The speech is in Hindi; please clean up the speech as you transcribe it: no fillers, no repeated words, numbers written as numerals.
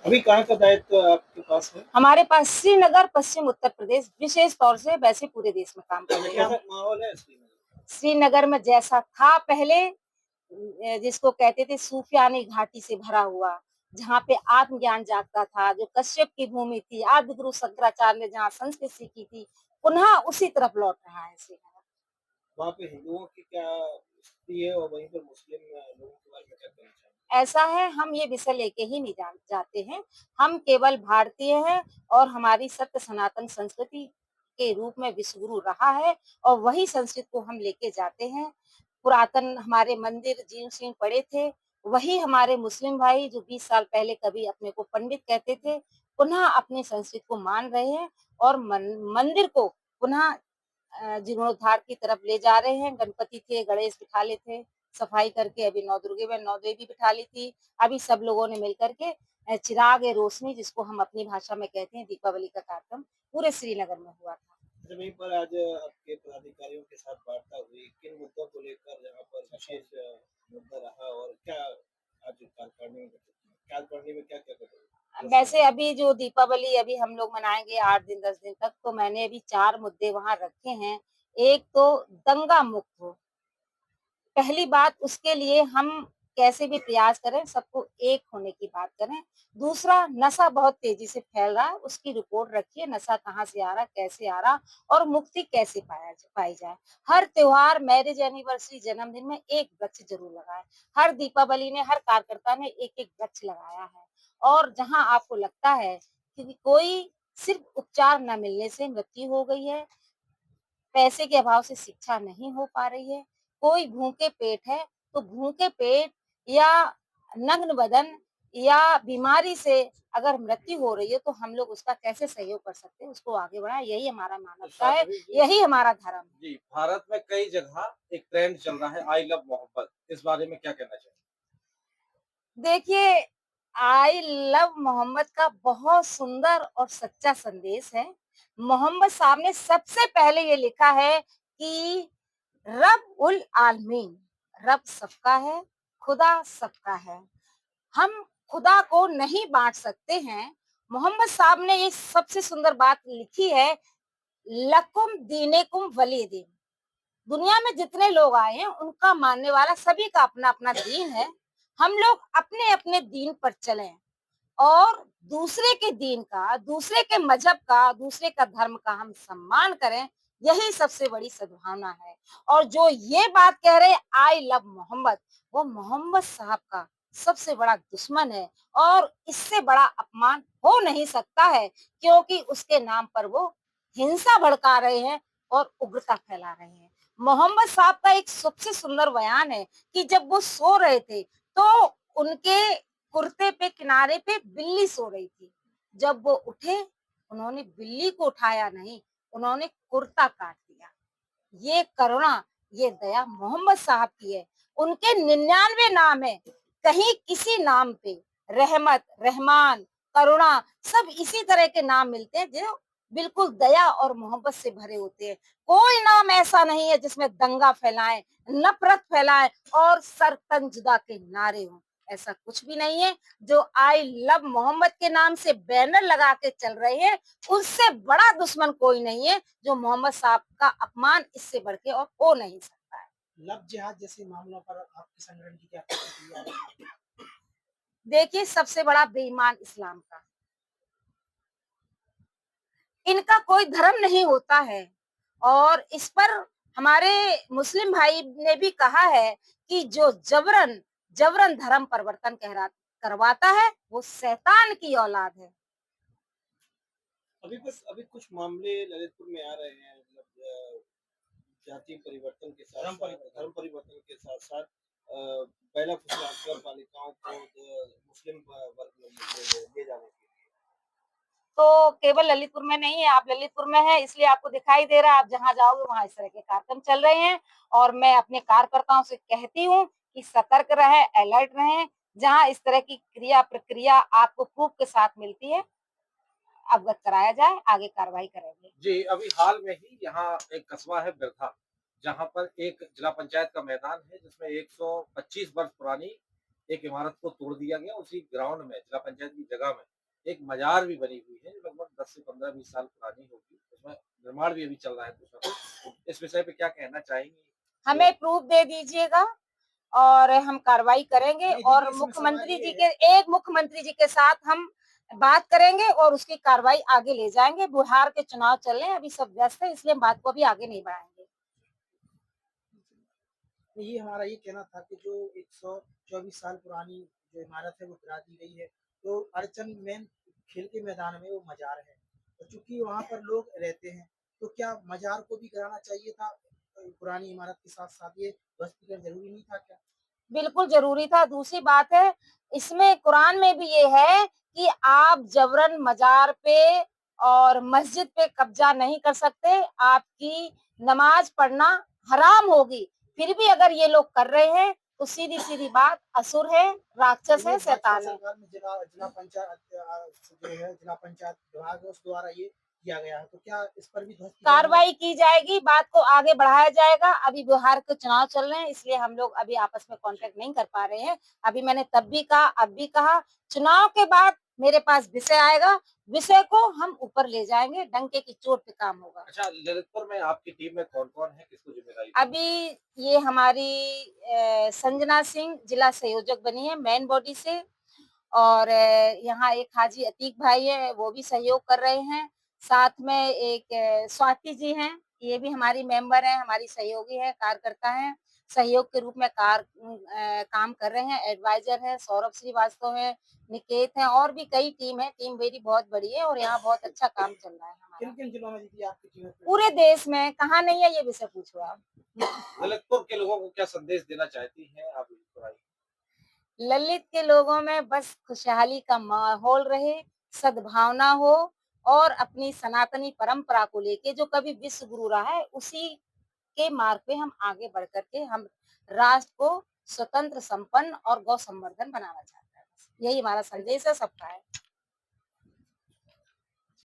अभी कहाँ का दायित्व आपके पास है? हमारे पास श्रीनगर, पश्चिम उत्तर प्रदेश, विशेष तौर से वैसे पूरे देश में काम कर रहे कैसा हैं। माहौल है श्रीनगर का? श्रीनगर में जैसा था पहले, जिसको कहते थे सूफियानी घाटी से भरा हुआ, जहाँ पे आत्मज्ञान जागता था, जो कश्यप की भूमि थी, आदि गुरु शंकराचार्य ने जहाँ संस्कृत सीखी थी, पुनः उसी तरफ लौट रहा है श्रीनगर। वहाँ पे हिंदुओं की क्या स्थिति है और वहीं पर मुस्लिम लोगों के बारे में क्या कहना चाहेंगे? ऐसा है, हम ये विषय लेके ही नहीं जाते हैं। हम केवल भारतीय हैं और हमारी सत्य सनातन संस्कृति के रूप में विश्वगुरु रहा है और वही संस्कृति को हम लेके जाते हैं। पुरातन हमारे मंदिर जीर्ण शीर्ण पड़े थे, वही हमारे मुस्लिम भाई जो 20 साल पहले कभी अपने को पंडित कहते थे, पुनः अपनी संस्कृति को मान रहे हैं और मंदिर को पुनः जीर्णोद्धार की तरफ ले जा रहे हैं। गणपति थे, गणेश बिठा ले थे, सफाई करके अभी नवदुर्गे में नवदेवी बिठा ली थी। अभी सब लोगों ने मिलकर के चिराग ए रोशनी, जिसको हम अपनी भाषा में कहते हैं, दीपावली का कार्यक्रम पूरे श्रीनगर में हुआ था। अच्छा, वहीं पर आज आपके पदाधिकारियों के साथ वार्ता हुई, किन मुद्दों को लेकर यहाँ पर विशेष मुद्दा रहा और क्या आज कार्यकारिणी में क्या-क्या घोषणा वैसे की? अभी जो दीपावली अभी हम लोग मनाएंगे 8 दिन 10 दिन तक, तो मैंने अभी 4 मुद्दे वहां रखे हैं। एक तो दंगा मुक्त हो, पहली बात उसके लिए हम कैसे भी प्रयास करें, सबको एक होने की बात करें। दूसरा, नशा बहुत तेजी से फैल रहा है, उसकी रिपोर्ट रखिए, नशा कहाँ से आ रहा, कैसे आ रहा और मुक्ति कैसे पाई जाए। हर त्योहार, मैरिज एनिवर्सरी, जन्मदिन में एक वृक्ष जरूर लगाएं। हर दीपावली ने हर कार्यकर्ता ने एक एक वृक्ष लगाया है। और जहां आपको लगता है कि कोई सिर्फ उपचार न मिलने से मृत्यु हो गई है, पैसे के अभाव से शिक्षा नहीं हो पा रही है, कोई भूखे पेट है, तो भूखे पेट या नग्न बदन या बीमारी से अगर मृत्यु हो रही है, तो हम लोग उसका कैसे सहयोग कर सकते हैं, उसको आगे बढ़ाएं, यही हमारा तो मानवता है, शास्त्री जी, यही हमारा धर्म है। जी, भारत में कई जगह एक ट्रेंड चल रहा है आई लव मोहब्बत, इस बारे में क्या कहना चाहेंगे? देखिए, आई लव मोहम्मद का बहुत सुंदर और सच्चा संदेश है। मोहम्मद साहब ने सबसे पहले ये लिखा है कि रब उल आलमीन, रब सबका है, खुदा सबका है। हम खुदा को नहीं बांट सकते हैं। मोहम्मद साहब ने ये सबसे सुंदर बात लिखी है, लकुम दीनेकुम वली दीन। दुनिया में जितने लोग आए हैं, उनका मानने वाला सभी का अपना अपना दीन है। हम लोग अपने अपने दीन पर चलें और दूसरे के दीन का, दूसरे के मजहब का, दूसरे का धर्म का हम सम्मान करें, यही सबसे बड़ी सद्भावना है। और जो ये बात कह रहे आई लव मोहम्मद, वो मोहम्मद साहब का सबसे बड़ा दुश्मन है और इससे बड़ा अपमान हो नहीं सकता है, क्योंकि उसके नाम पर वो हिंसा भड़का रहे हैं और उग्रता फैला रहे हैं। मोहम्मद साहब का एक सबसे सुंदर बयान है कि जब वो सो रहे थे, तो उनके कुर्ते पे किनारे पे बिल्ली सो रही थी। जब वो उठे, उन्होंने बिल्ली को उठाया नहीं, उन्होंने कुर्ता काट दिया। ये करुणा, ये दया मोहम्मद साहब की है। उनके 99 नाम है, कहीं किसी नाम पे रहमत, रहमान, करुणा, सब इसी तरह के नाम मिलते हैं जो बिल्कुल दया और मोहब्बत से भरे होते हैं। कोई नाम ऐसा नहीं है जिसमें दंगा फैलाएं, नफरत फैलाएं और सरतंजुदा के नारे हों। ऐसा कुछ भी नहीं है। जो आई लव मोहम्मद के नाम से बैनर लगा के चल रहे हैं, उससे बड़ा दुश्मन कोई नहीं है। जो मोहम्मद साहब का अपमान इससे बढ़ के और हो नहीं सकता है। लव जिहाद जैसे मामलों पर आपके संगठन की क्या प्रतिक्रिया है? देखिए, सबसे बड़ा बेईमान इस्लाम का, इनका कोई धर्म नहीं होता है और इस पर हमारे मुस्लिम भाई ने भी कहा है कि जो जबरन जबरन धर्म परिवर्तन करवाता है, वो शैतान की औलाद है। अभी कुछ मामले ललितपुर में आ रहे हैं, मतलब जाति परिवर्तन के साथ धर्म परिवर्तन के साथ साथ पहला फुसलाकर बालिकाओं को मुस्लिम वर्ग में ले जाने के लिए। तो केवल ललितपुर में नहीं है, आप ललितपुर में हैं इसलिए आपको दिखाई दे रहा है, आप जहाँ जाओगे वहाँ इस तरह के कार्यक्रम चल रहे हैं। और मैं अपने कार्यकर्ताओं से कहती हूँ कि सतर्क रहें, अलर्ट रहें। जहाँ इस तरह की क्रिया प्रक्रिया आपको प्रूफ के साथ मिलती है, अवगत कराया जाए, आगे कार्रवाई करेंगे। जी, अभी हाल में ही यहाँ एक कस्बा है बिरथा, जहाँ पर एक जिला पंचायत का मैदान है जिसमें 125 वर्ष पुरानी एक इमारत को तोड़ दिया गया। उसी ग्राउंड में जिला पंचायत की जगह में एक मजार भी बनी हुई है, जो लगभग 10 से 15-20 साल पुरानी होगी। उसमें निर्माण भी अभी चल रहा है कुछ ना कुछ। इस विषय पे क्या कहना चाहेंगी? हमें प्रूफ दे दीजिएगा और हम कार्रवाई करेंगे नहीं और देखिए, इसमें सवाल मुख्यमंत्री ये जी है के एक मुख्यमंत्री जी के साथ हम बात करेंगे और उसकी कार्रवाई आगे ले जाएँगे। बिहार के चुनाव चल रहे हैं, अभी सब व्यस्त है इसलिए हम बात को अभी आगे नहीं बढ़ाएँगे। ये हमारा ये कहना था कि जो 124 साल पुरानी जो इमारत है वो गिरा दी गई है, तो अड़चन मेन खेल के मैदान में वो मजार है, तो चूंकि वहाँ पर लोग रहते हैं, तो क्या मजार को भी गिराना चाहिए था? पुरानी इमारत के साथ साथ ये ध्वस्त जरूरी नहीं था क्या? बिल्कुल ज़रूरी था। दूसरी बात है, इसमें कुरान में भी ये है कि आप जबरन मज़ार पे और मस्जिद पे कब्ज़ा नहीं कर सकते, आपकी नमाज़ पढ़ना हराम होगी। फिर भी अगर ये लोग कर रहे हैं, तो सीधी-सीधी बात असुर है, राक्षस ये है, भाजपा शैतान है। सरकार में जिला जिला पंचायत जो है जिला पंचायत विभाग है उस द्वारा ये किया गया है, तो क्या इस पर भी ध्वस्तीकरण हुआ? कार्रवाई की जाएगी, बात को आगे बढ़ाया जाएगा। अभी बिहार के चुनाव चल रहे हैं, इसलिए हम लोग अभी आपस में कॉन्टैक्ट नहीं कर पा रहे हैं। अभी मैंने तब भी कहा, अब भी कहा, चुनाव के बाद मेरे पास विषय आएगा, विषय को हम ऊपर ले जाएँगे, डंके की चोट पे काम होगा। अच्छा, ललितपुर में आपकी टीम में कौन-कौन है? किसको ज़िम्मेदारी दी? अभी ये हमारी संजना सिंह जिला संयोजक बनी है मेन बॉडी से और यहाँ एक हाजी अतीक भाई है, वो भी सहयोग कर रहे हैं। साथ में एक स्वाति जी हैं, ये भी हमारी मेंबर हैं, हमारी सहयोगी हैं, कार्यकर्ता हैं। सहयोग के रूप में काम कर रहे हैं, एडवाइज़र हैं, सौरभ श्रीवास्तव हैं, निकेत हैं और भी कई टीम है। टीम मेरी बहुत बड़ी है और यहाँ बहुत अच्छा काम चल रहा है हमारा। किन-किन जिलों में जीती आपकी टीम? पूरे देश में, कहाँ नहीं है ये विषय पूछो आप। ललितपुर के लोगों को क्या संदेश देना चाहती हैं आप? बताइए। ललित के लोगों में बस खुशहाली का माहौल रहे, सद्भावना हो और अपनी सनातनी परंपरा को लेके जो कभी विश्व गुरु रहा है, उसी के मार्ग पे हम आगे बढ़ कर के हम राष्ट्र को स्वतंत्र, संपन्न और गौ संवर्धन बनाना चाहते हैं। यही हमारा संदेश है, सबका है।